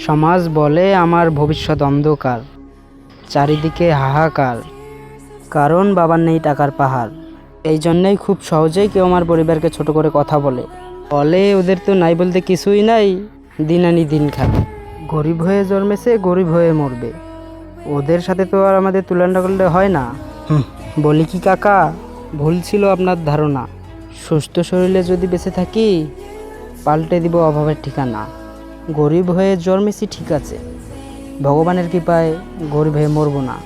সমাজ বলে আমার ভবিষ্যৎ অন্ধকার, চারিদিকে হাহাকার, কারণ বাবার নেই টাকার পাহাড়। এই জন্যেই খুব সহজেই কেউ আমার পরিবারকে ছোট করে কথা বলে, ওদের তো নাই বলতে কিছুই নাই, দিন আনি দিন খাবে। গরিব হয়ে জন্মেছে, গরিব হয়ে মরবে, ওদের সাথে তো আর আমাদের তুলনা করলে হয় না। বলি কি কাকা, ভুল ছিল আপনার ধারণা। সুস্থ শরীরে যদি বেঁচে থাকি, পাল্টে দিব অভাবের ঠিকানা। গরিব হয়ে জন্মেছি ঠিক আছে, ভগবানের কৃপায় গরিব হয়ে মরবো না।